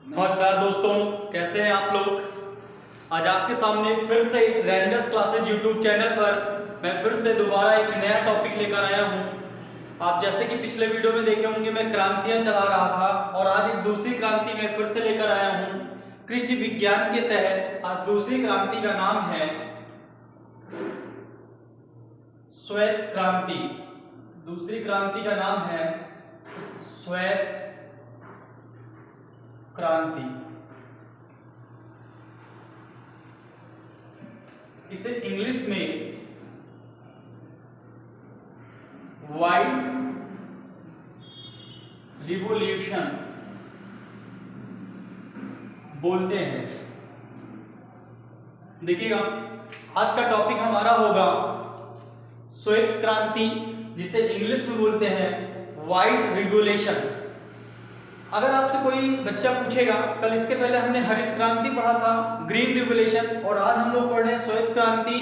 नमस्कार दोस्तों, कैसे हैं आप लोग। आज आपके सामने फिर से रेंजर्स क्लासेज यूट्यूब चैनल पर मैं फिर से दोबारा एक नया टॉपिक लेकर आया हूं। आप जैसे कि पिछले वीडियो में देखे होंगे मैं क्रांतियां चला रहा था और आज एक दूसरी क्रांति मैं फिर से लेकर आया हूं। कृषि विज्ञान के तहत आज दूसरी क्रांति का नाम है श्वेत क्रांति। दूसरी क्रांति का नाम है श्वेत क्रांति। इसे इंग्लिश में व्हाइट रिवॉल्यूशन बोलते हैं। देखिएगा, आज का टॉपिक हमारा होगा श्वेत क्रांति, जिसे इंग्लिश में बोलते हैं व्हाइट रिवॉल्यूशन। अगर आपसे कोई बच्चा पूछेगा, कल इसके पहले हमने हरित क्रांति पढ़ा था, ग्रीन रिवॉल्यूशन, और आज हम लोग पढ़ रहे हैं श्वेत क्रांति,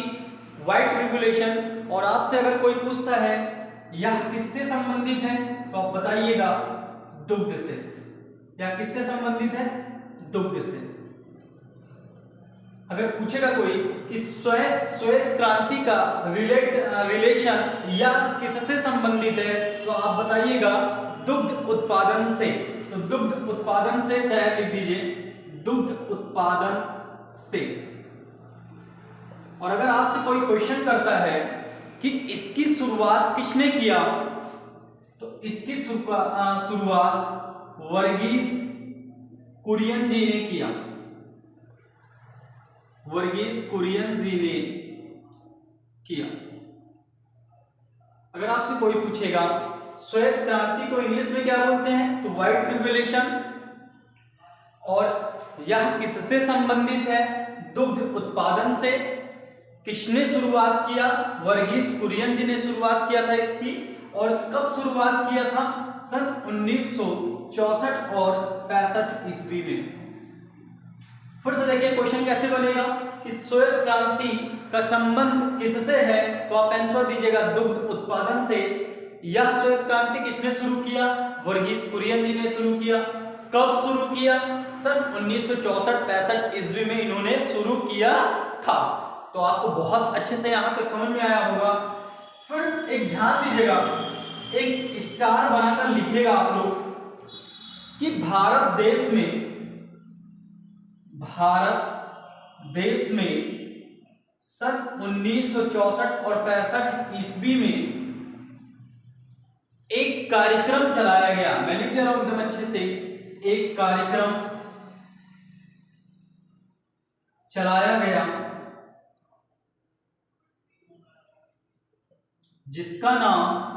व्हाइट रिवॉल्यूशन, और आपसे अगर कोई पूछता है यह किससे संबंधित है, तो आप बताइएगा दुग्ध से। यह किससे संबंधित है? दुग्ध से। अगर पूछेगा कोई कि श्वेत क्रांति का रिलेशन या किससे संबंधित है, तो आप बताइएगा दुग्ध उत्पादन से। तो दुग्ध उत्पादन से, चाहे लिख दीजिए दुग्ध उत्पादन से। और अगर आपसे कोई क्वेश्चन करता है कि इसकी शुरुआत किसने किया, तो इसकी शुरुआत वर्गीस कुरियन जी ने किया। वर्गीस कुरियन जी ने किया। अगर आपसे कोई पूछेगा श्वेत क्रांति को इंग्लिश में क्या बोलते हैं, तो व्हाइट रिवॉल्यूशन, और यह किससे संबंधित है? दुग्ध उत्पादन से। किसने शुरुआत किया? वर्गीस कुरियन जी ने शुरुआत किया था इसकी। और कब शुरुआत किया था? सन 1964 और 65 ईस्वी में। फिर से देखिए क्वेश्चन कैसे बनेगा कि श्वेत क्रांति का संबंध किससे है, तो आप आंसर दीजिएगा दुग्ध उत्पादन से। यह श्वेत क्रांति किसने शुरू किया? वर्गीस कुरियन जी ने शुरू किया। कब शुरू किया? सन 1964-65 ईस्वी में इन्होंने शुरू किया था। तो आपको बहुत अच्छे से यहां तक समझ में आया होगा। फिर एक ध्यान दीजिएगा, एक स्टार बनाकर लिखिएगा आप लोग कि भारत देश में सन 1964 और 65 ईस्वी में एक कार्यक्रम चलाया गया। मैं लिख दे रहा हूं एकदम अच्छे से, एक कार्यक्रम चलाया गया जिसका नाम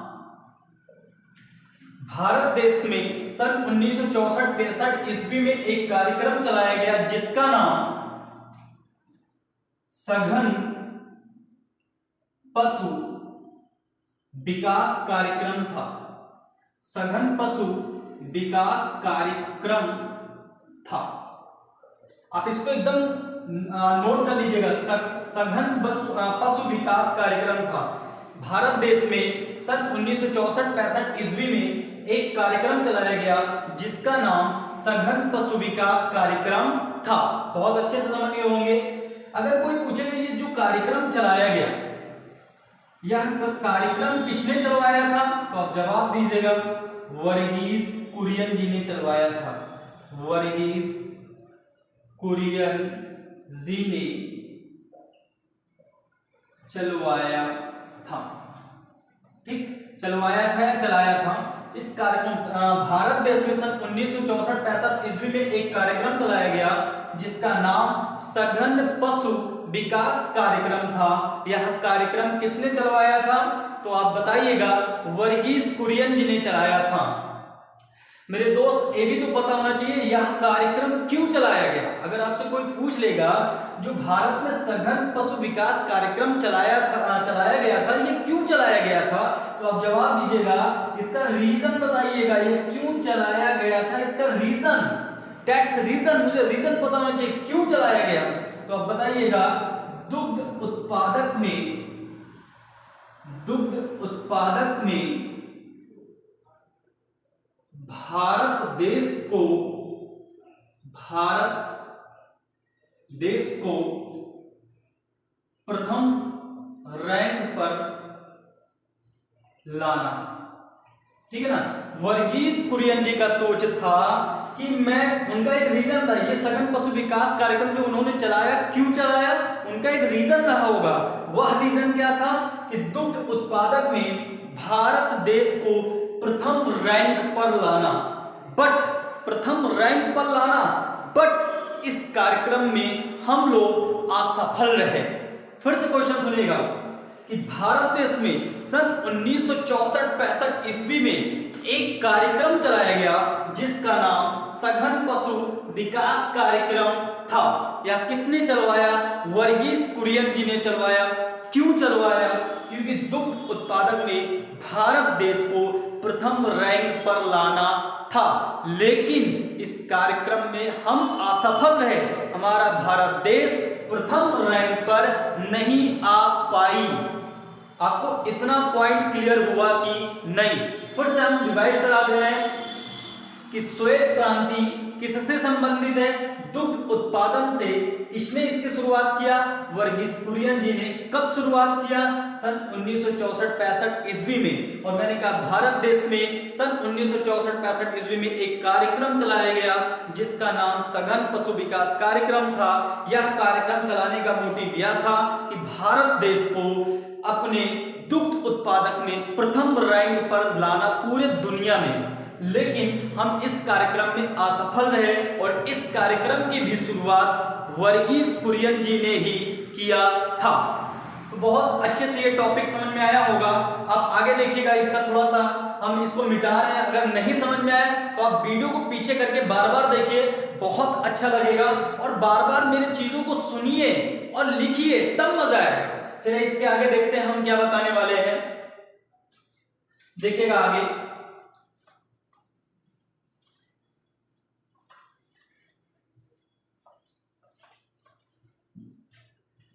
भारत देश में सन 1964-65 ईस्वी में एक कार्यक्रम चलाया गया जिसका नाम सघन पशु विकास कार्यक्रम था। सघन पशु विकास कार्यक्रम था। आप इसको एकदम नोट कर लीजिएगा, सघन पशु विकास कार्यक्रम था। भारत देश में सन 1964-65 ईस्वी में एक कार्यक्रम चलाया गया जिसका नाम सघन पशु विकास कार्यक्रम था। बहुत अच्छे से समझ गए होंगे। अगर कोई पूछेगा ये जो कार्यक्रम चलाया गया, यह कार्यक्रम किसने चलवाया था, तो आप जवाब दीजिएगा वर्गीस कुरियन जी ने चलवाया था। वर्गीस कुरियन जी ने चलवाया था। ठीक, चलवाया था या चलाया था। इस कार्यक्रम भारत देश में सन 1964-65 ईस्वी में एक कार्यक्रम चलाया गया जिसका नाम सघन पशु विकास कार्यक्रम था। यह कार्यक्रम किसने चलवाया था, तो आप बताइएगा वर्गीस कुरियन जी ने चलाया था। मेरे दोस्त, ये भी तो पता होना चाहिए यह कार्यक्रम क्यों चलाया गया। अगर आपसे कोई पूछ लेगा जो भारत में सघन पशु विकास कार्यक्रम चलाया गया था, ये क्यों चलाया गया था, तो आप जवाब दीजिएगा, इसका रीजन बताइएगा, ये क्यों चलाया गया था, इसका रीजन, टैक्स रीजन, मुझे रीजन पता होना चाहिए क्यों चलाया गया। तो आप बताइएगा दुग्ध उत्पादक में भारत भारत देश को प्रथम रैंक पर लाना। ठीक है ना। वर्गीस कुरियन जी का सोच था कि मैं, उनका एक रीजन था, ये सघन पशु विकास कार्यक्रम जो उन्होंने चलाया, क्यों चलाया, उनका एक रीजन रहा होगा। वह रीजन क्या था कि दुग्ध उत्पादक में भारत देश को प्रथम रैंक पर लाना। प्रथम रैंक पर लाना, बट इस कार्यक्रम में हम लोग असफल रहे। फिर से क्वेश्चन सुनिएगा कि भारत देश में सन 1964-65 ईस्वी में एक कार्यक्रम चलाया गया जिसका नाम सघन पशु विकास कार्यक्रम था। या किसने चलवाया? वर्गीस कुरियन जी ने चलवाया। क्यों चलवाया? क्योंकि दुग्ध उत्पादन में भारत देश को प्रथम रैंक पर लाना था। लेकिन इस कार्यक्रम में हम असफल रहे, हमारा भारत देश प्रथम रैंक पर नहीं आ पाई। आपको इतना पॉइंट क्लियर हुआ कि नहीं? फिर से हम रिवाइज करा दे रहे हैं कि श्वेत क्रांति किससे संबंधित है? दुग्ध उत्पादन से। किसने इसकी शुरुआत किया? वर्गीस कुरियन जी ने। कब शुरुआत किया? सन 1964-65 ईस्वी में। और मैंने कहा भारत देश में सन 1964-65 ईस्वी में एक कार्यक्रम चलाया गया जिसका नाम सघन पशु विकास कार्यक्रम था। यह कार्यक्रम चलाने का मोटिव यह था कि भारत देश को अपने दुग्ध उत्पादक में प्रथम रैंक पर लाना पूरे दुनिया में। लेकिन हम इस कार्यक्रम में असफल रहे और इस कार्यक्रम की भी शुरुआत वर्गीस कुरियन जी ने ही किया था। तो बहुत अच्छे से ये टॉपिक समझ में आया होगा। आप आगे देखिएगा, इसका थोड़ा सा हम इसको मिटा रहे हैं। अगर नहीं समझ में आया तो आप वीडियो को पीछे करके बार बार देखिए, बहुत अच्छा लगेगा। और बार बार मेरी चीजों को सुनिए और लिखिए, तब मजा आएगा। चलिए इसके आगे देखते हैं हम क्या बताने वाले हैं। देखिएगा आगे।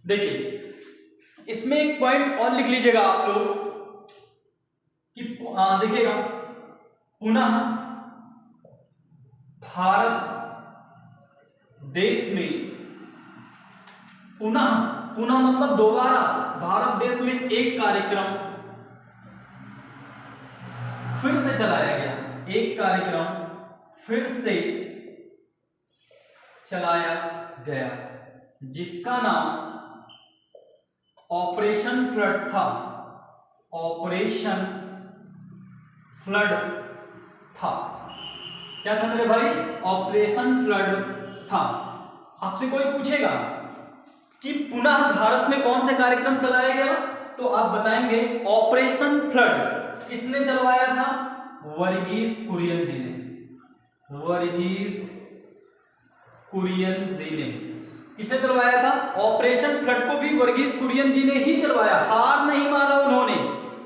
देखिए इसमें एक पॉइंट और लिख लीजिएगा आप लोग कि देखिएगा, पुनः भारत देश में, पुनः मतलब दोबारा, भारत देश में एक कार्यक्रम फिर से चलाया गया। एक कार्यक्रम फिर से चलाया गया जिसका नाम ऑपरेशन फ्लड था। ऑपरेशन फ्लड था। क्या था मेरे भाई? ऑपरेशन फ्लड था। आपसे कोई पूछेगा कि पुनः भारत में कौन से कार्यक्रम चलाया गया, तो आप बताएंगे ऑपरेशन फ्लड। किसने चलवाया था? वर्गीस कुरियन जी ने। वर्गीस कुरियन जी ने किसने चलवाया था? ऑपरेशन फ्लड को भी वर्गीस कुरियन जी ने ही चलवाया। हार नहीं माना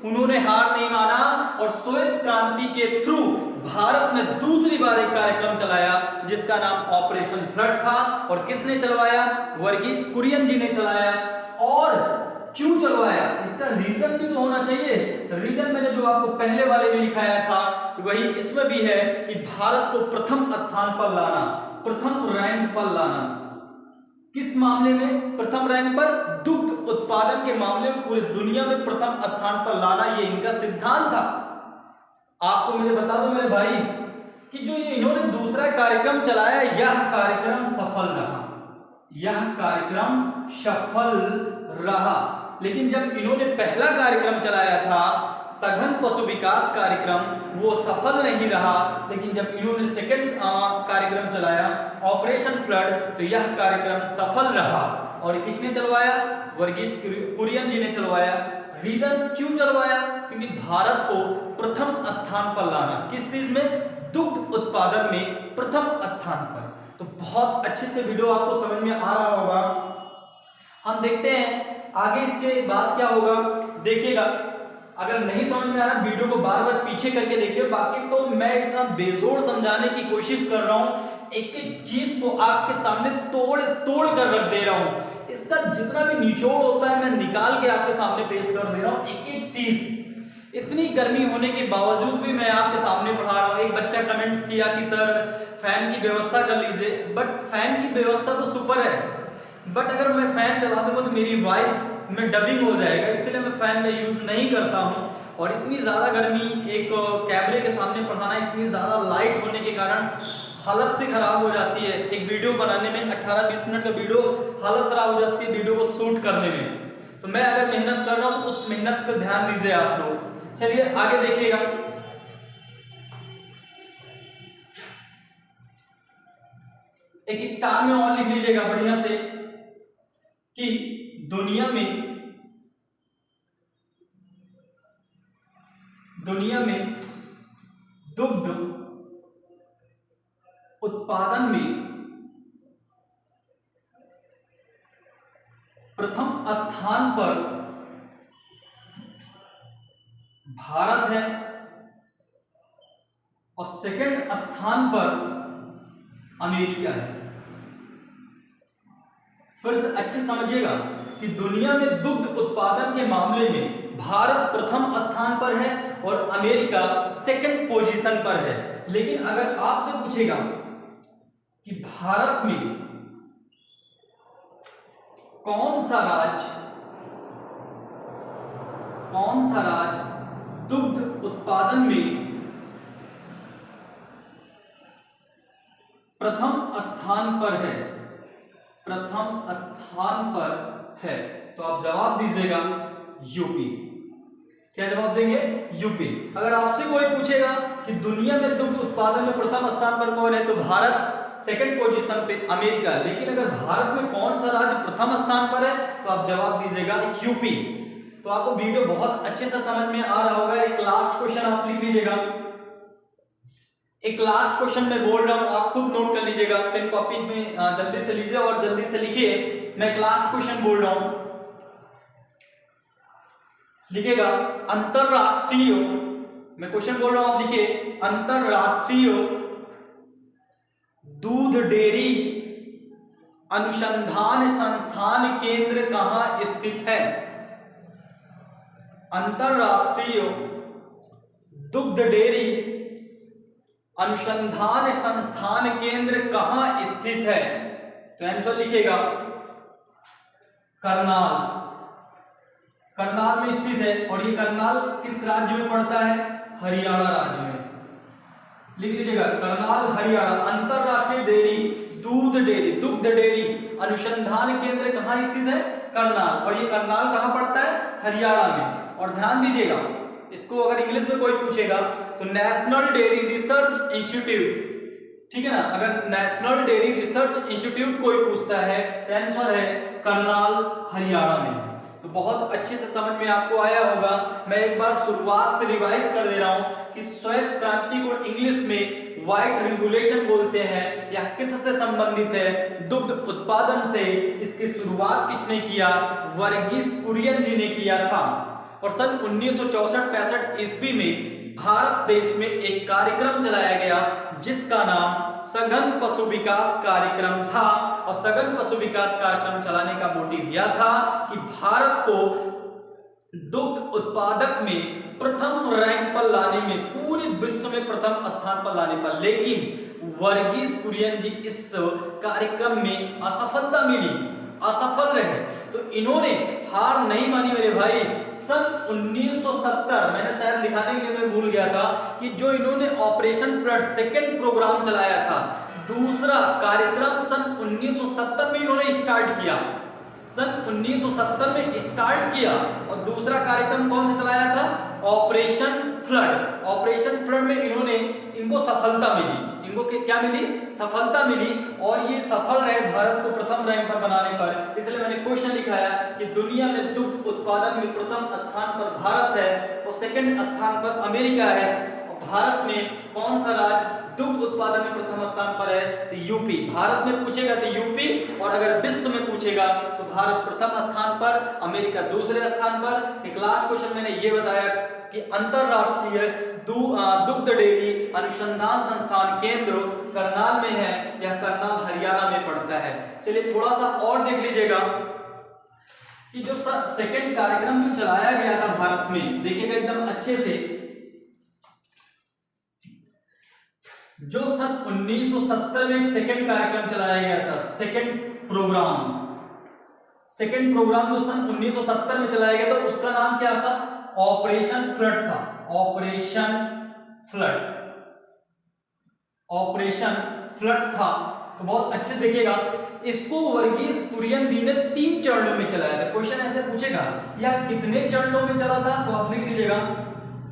उन्होंने हार नहीं माना और श्वेत क्रांति के थ्रू भारत में दूसरी बार एक कार्यक्रम चलाया जिसका नाम ऑपरेशन फ्लड था। और किसने चलवाया? वर्गीस कुरियन जी ने चलाया। और क्यों चलवाया? इसका रीजन भी तो होना चाहिए। रीजन मैंने जो आपको पहले वाले में लिखाया था वही इसमें भी है कि भारत को प्रथम स्थान पर लाना, प्रथम रैंक पर लाना। किस मामले में प्रथम रैंक पर? दुग्ध उत्पादन के मामले में पूरी दुनिया में प्रथम स्थान पर लाना, ये इनका सिद्धांत था। आपको मुझे बता दो मेरे भाई कि जो ये इन्होंने दूसरा कार्यक्रम चलाया, यह कार्यक्रम सफल रहा। यह कार्यक्रम सफल रहा। लेकिन जब इन्होंने पहला कार्यक्रम चलाया था सघन पशु विकास कार्यक्रम, वो सफल नहीं रहा। लेकिन जब इन्होंने सेकंड कार्यक्रम चलाया ऑपरेशन फ्लड, तो यह कार्यक्रम सफल रहा। और किसने चलवाया? वर्गीस कुरियन जी ने चलवाया। रीजन क्यों चलवाया? क्योंकि भारत को प्रथम स्थान पर लाना। किस चीज में? दुग्ध उत्पादन में प्रथम स्थान पर। तो बहुत अच्छे से वीडियो आपको समझ में आ रहा होगा। हम देखते हैं आगे इसके बाद क्या होगा। देखिएगा, अगर नहीं समझ में आ रहा वीडियो को बार बार पीछे करके देखिए। बाकी तो मैं इतना बेजोड़ समझाने की कोशिश कर रहा हूं, एक एक चीज को आपके सामने तोड़ तोड़ कर रख दे रहा हूं। इसका जितना भी निचोड़ होता है मैं निकाल के आपके सामने पेश कर दे रहा हूं, एक एक चीज। इतनी गर्मी होने के बावजूद भी मैं आपके सामने पढ़ा रहा हूँ। एक बच्चा कमेंट्स किया कि सर फैन की व्यवस्था कर लीजिए, बट फैन की व्यवस्था तो सुपर है, बट अगर मैं फैन चला दूंगा तो मेरी वॉइस में डबिंग हो जाएगा, इसलिए मैं फैन का यूज नहीं करता हूँ। और इतनी ज़्यादा गर्मी, एक कैमरे के सामने पढ़ाना, इतनी ज़्यादा लाइट होने के कारण हालत से ख़राब हो जाती है। एक वीडियो बनाने में 18-20 मिनट का वीडियो हालत ख़राब हो जाती है वीडियो को शूट करने में। तो मैं अगर मेहनत कर रहा हूँ तो उस मेहनत पर ध्यान दीजिए आप लोग। चलिए आगे देखिएगा। एक स्टार में और लिख लीजिएगा बढ़िया से कि दुनिया में दुग्ध उत्पादन में प्रथम स्थान पर भारत है और सेकंड स्थान पर अमेरिका है। फिर से अच्छे समझिएगा कि दुनिया में दुग्ध उत्पादन के मामले में भारत प्रथम स्थान पर है और अमेरिका सेकंड पोजीशन पर है। लेकिन अगर आपसे पूछेगा कि भारत में कौन सा राज्य दुग्ध उत्पादन में प्रथम स्थान पर है, तो आप जवाब दीजिएगा यूपी। क्या जवाब देंगे? यूपी। अगर आपसे कोई पूछेगा कि दुनिया में दुग्ध उत्पादन में प्रथम स्थान पर कौन है, तो भारत, सेकंड पोजीशन पे अमेरिका। लेकिन अगर भारत में कौन सा राज्य प्रथम स्थान पर है, तो आप जवाब दीजिएगा यूपी। तो आपको वीडियो बहुत अच्छे से समझ में आ रहा होगा। एक लास्ट क्वेश्चन आप लिख लीजिएगा, एक लास्ट क्वेश्चन मैं बोल रहा हूं, आप खुद नोट कर लीजिएगा, पेन कॉपी में जल्दी से लीजिए और जल्दी से लिखिए। मैं एक लास्ट क्वेश्चन बोल रहा हूं, लिखिएगा अंतरराष्ट्रीय, मैं क्वेश्चन बोल रहा हूं, आप लिखिए अंतरराष्ट्रीय दूध डेयरी अनुसंधान संस्थान केंद्र कहां स्थित है? अंतरराष्ट्रीय दुग्ध डेयरी अनुसंधान संस्थान केंद्र कहां स्थित है? तो आंसर लिखिएगा करनाल में स्थित है। और ये करनाल किस राज्य में पड़ता है? हरियाणा राज्य में। लिख लीजिएगा करनाल, हरियाणा। अंतरराष्ट्रीय दुग्ध डेयरी अनुसंधान केंद्र कहां स्थित है? करनाल। और ये करनाल कहां पड़ता है? हरियाणा में। और ध्यान दीजिएगा, इसको अगर इंग्लिश में कोई पूछेगा तो नेशनल डेयरी रिसर्च इंस्टीट्यूट, ठीक है ना। अगर नेशनल डेयरी रिसर्च इंस्टीट्यूट कोई पूछता है तो आंसर है करनाल, हरियाणा में। तो बहुत अच्छे से समझ में आपको आया होगा। मैं एक बार शुरुआत से रिवाइज कर दे रहा हूं कि श्वेत क्रांति को इंग्लिश में व्हाइट रिवोल्यूशन बोलते हैं। यह किससे संबंधित है? दुग्ध उत्पादन से। इसकी शुरुआत किसने किया? वर्गीस कुरियन जी ने किया था। और सन 1964-65 ईस्वी में भारत देश में एक कार्यक्रम चलाया गया जिसका नाम सघन पशु विकास कार्यक्रम था। और सघन पशु विकास कार्यक्रम चलाने का मोटिव यह था कि भारत को दुग्ध उत्पादक में प्रथम रैंक पर लाने में, पूरे विश्व में प्रथम स्थान पर लाने पर। लेकिन वर्गीस कुरियन जी इस कार्यक्रम में असफल रहे। तो इन्होंने हार नहीं मानी मेरे भाई। सन 1970, मैंने शायद दिखाने के लिए मैं भूल गया था कि जो इन्होंने ऑपरेशन फ्लड सेकंड प्रोग्राम चलाया था, दूसरा कार्यक्रम सन 1970 में इन्होंने स्टार्ट किया। सन 1970 में स्टार्ट किया और दूसरा कार्यक्रम कौन सा चलाया था? Operation flood. ऑपरेशन फ्लड में इनको सफलता मिली। इनको क्या मिली? सफलता मिली। और ये सफल रहे भारत को प्रथम रैंक पर बनाने पर। इसलिए मैंने क्वेश्चन लिखाया कि दुनिया में दुग्ध उत्पादन में प्रथम स्थान पर भारत है और सेकंड स्थान पर अमेरिका है। और भारत में कौन सा राज्य दुग्ध उत्पादन में प्रथम स्थान पर है? तो यूपी। भारत में पूछेगा तो यूपी, और अगर विश्व में पूछेगा तो भारत प्रथम स्थान पर, अमेरिका दूसरे स्थान पर। एक लास्ट क्वेश्चन मैंने ये बताया कि अंतरराष्ट्रीय दुग्ध डेयरी अनुसंधान संस्थान केंद्र करनाल में है। यह करनाल हरियाणा में पड़ता है। चलिए थोड़ा सा और देख लीजिएगा कि जो सेकंड कार्यक्रम जो चलाया गया था भारत में, देखिएगा एकदम अच्छे से, जो सन 1970 में एक सेकंड कार्यक्रम चलाया गया था, सेकंड प्रोग्राम जो सन 1970 में चलाया गया था, उसका नाम क्या था? ऑपरेशन फ्लड था। ऑपरेशन फ्लड था। तो बहुत अच्छे देखिएगा, इसको वर्गीस कुरियन ने 3 चरणों में चलाया था। क्वेश्चन ऐसे पूछेगा या कितने चरणों में चला था, तो आप लिख लीजिएगा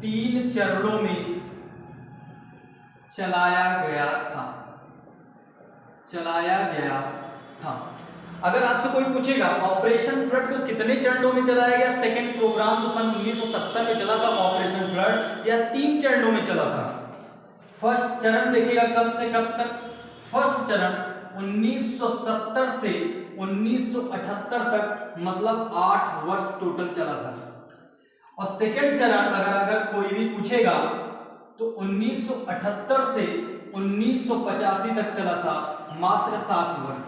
3 चरणों में चलाया गया था। अगर आपसे कोई पूछेगा ऑपरेशन फ्लड को कितने चरणों में चलाया गया, सेकंड प्रोग्राम जो सन 1970 में चला था ऑपरेशन फ्लड, या 3 चरणों में चला था। फर्स्ट चरण देखिएगा कब से कब तक, फर्स्ट चरण 1970 से 1978 तक, मतलब 8 वर्ष टोटल चला था। और सेकंड चरण अगर कोई भी पूछेगा तो 1978 से 1985 तक चला था, मात्र 7 वर्ष।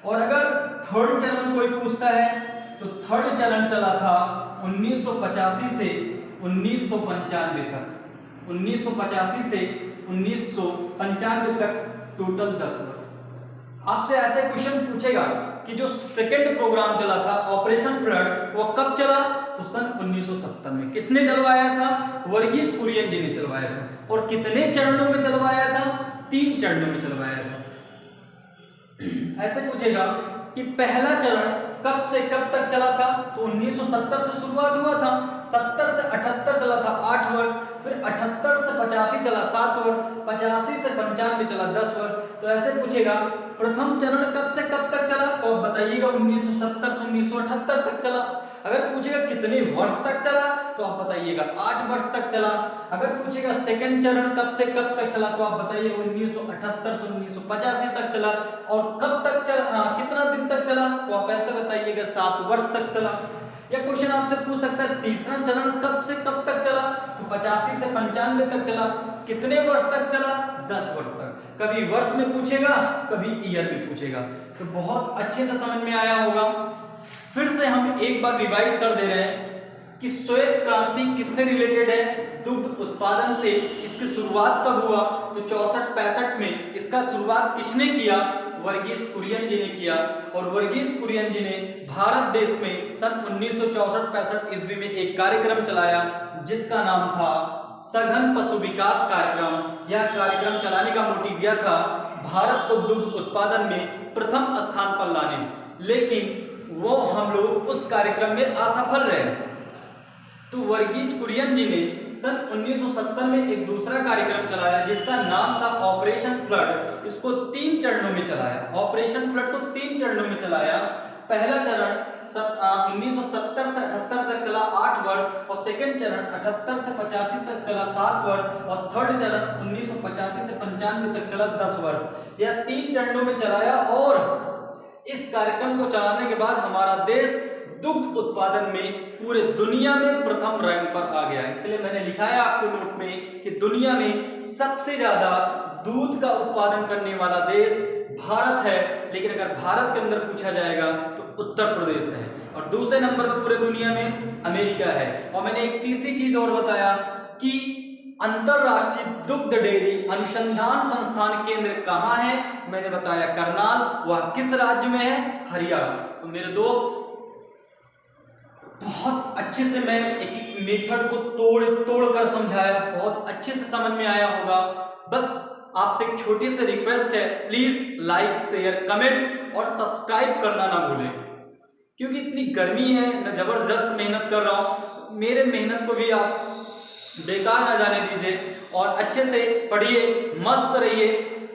और अगर थर्ड चरण कोई पूछता है तो थर्ड चरण चला था 1985 से 1995 तक, 1985 से 1995 तक, टोटल 10 वर्ष। आपसे ऐसे क्वेश्चन पूछेगा कि जो सेकंड प्रोग्राम चला था ऑपरेशन फ्लड, वो कब चला, तो सन 1970 में। किसने चलवाया था? वर्गीस कुरियन जी ने चलवाया था। और कितने चरणों में चलवाया था? 3 चरणों में चलवाया था। ऐसे पूछेगा कि पहला चरण कब से कब तक चला था, तो 1970 से शुरुआत हुआ था, 70 से 78 चला था 8 वर्ष, फिर 78 से 85 चला 7 वर्ष, 85 से 95 चला 10 वर्ष। तो ऐसे पूछेगा प्रथम चरण कब से कब तक चला, तो आप बताइएगा 1970 से 1978 तक चला। अगर पूछेगा कितने वर्ष तक चला, तो आप बताइएगा 8 वर्ष तक चला। अगर पूछेगा सेकंड चरण कब से कब तक चला, तो आप बताइए 1978 से 1985 तक चला। और कब तक चला, कितना दिन तक चला, तो आप ऐसे बताइएगा 7 वर्ष तक चला। या क्वेश्चन आपसे पूछ सकता है तीसरा चरण कब से कब तक चला, तो 85 से 95 तक चला। कितने वर्ष तक चला? 10 वर्ष तक। कभी वर्ष में पूछेगा, कभी ईयर में पूछेगा। तो बहुत अच्छे से समझ में आया होगा। फिर से हम एक बार रिवाइज कर दे रहे हैं कि श्वेत क्रांति किससे रिलेटेड है? दुग्ध उत्पादन से। इसकी शुरुआत कब हुआ, तो 64-65 में। इसका शुरुआत किसने किया? वर्गीस कुरियन जी ने किया। और वर्गीस कुरियन जी ने भारत देश में सन 1964-65 ईस्वी में एक कार्यक्रम चलाया जिसका नाम था सघन पशु विकास कार्यक्रम। यह कार्यक्रम चलाने का मोटिव यह था भारत को दुग्ध उत्पादन में प्रथम स्थान पर लाने, लेकिन वो हम लोग उस कार्यक्रम में असफल रहे। तो वर्गीस कुरियन जी ने सन 1970 में एक दूसरा कार्यक्रम चलाया जिसका नाम था ऑपरेशन फ्लड। इसको 3 चरणों में चलाया। ऑपरेशन फ्लड को 3 चरणों में चलाया। पहला चरण 1970 से 78 तक चला 8 वर्ष, और सेकंड चरण 78 से 85 तक चला 7 वर्ष, और थर्ड चरण 1985 से 95 तक चला 10 वर्ष। यह 3 चरणों में चलाया। और इस कार्यक्रम को चलाने के बाद हमारा देश दुग्ध उत्पादन में पूरे दुनिया में प्रथम रैंक पर आ गया। इसलिए मैंने लिखा है आपको नोट में कि दुनिया में सबसे ज्यादा दूध का उत्पादन करने वाला देश भारत है। लेकिन अगर भारत के अंदर पूछा जाएगा तो उत्तर प्रदेश है, और दूसरे नंबर पर पूरे दुनिया में अमेरिका है। और मैंने एक तीसरी चीज और बताया कि अंतरराष्ट्रीय दुग्ध डेयरी अनुसंधान संस्थान केंद्र कहाँ है? मैंने बताया करनाल। वह किस राज्य में है? हरियाणा। तो मेरे दोस्त, बहुत अच्छे से मैं एक एक मेथड को तोड़ कर समझाया, बहुत अच्छे से समझ में आया होगा। बस आपसे एक छोटी सी रिक्वेस्ट है, प्लीज लाइक शेयर कमेंट और सब्सक्राइब करना ना भूलें, क्योंकि इतनी गर्मी है, मैं जबरदस्त मेहनत कर रहा हूँ। मेरे मेहनत को भी आप बेकार ना जाने दीजिए, और अच्छे से पढ़िए, मस्त रहिए,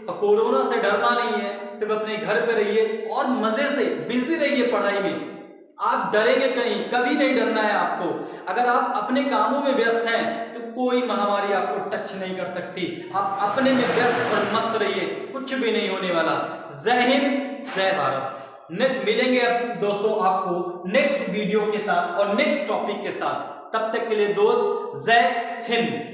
और कोरोना से डरना नहीं है, सिर्फ अपने घर पे रहिए और मजे से बिजी रहिए पढ़ाई में। आप डरेंगे कहीं, कभी नहीं डरना है आपको। अगर आप अपने कामों में व्यस्त हैं तो कोई महामारी आपको टच नहीं कर सकती। आप अपने में व्यस्त और मस्त रहिए, कुछ भी नहीं होने वाला। जय हिंद, जय भारत। मिलेंगे अब दोस्तों आपको नेक्स्ट वीडियो के साथ और नेक्स्ट टॉपिक के साथ। तब तक के लिए दोस्त, जय हिंद।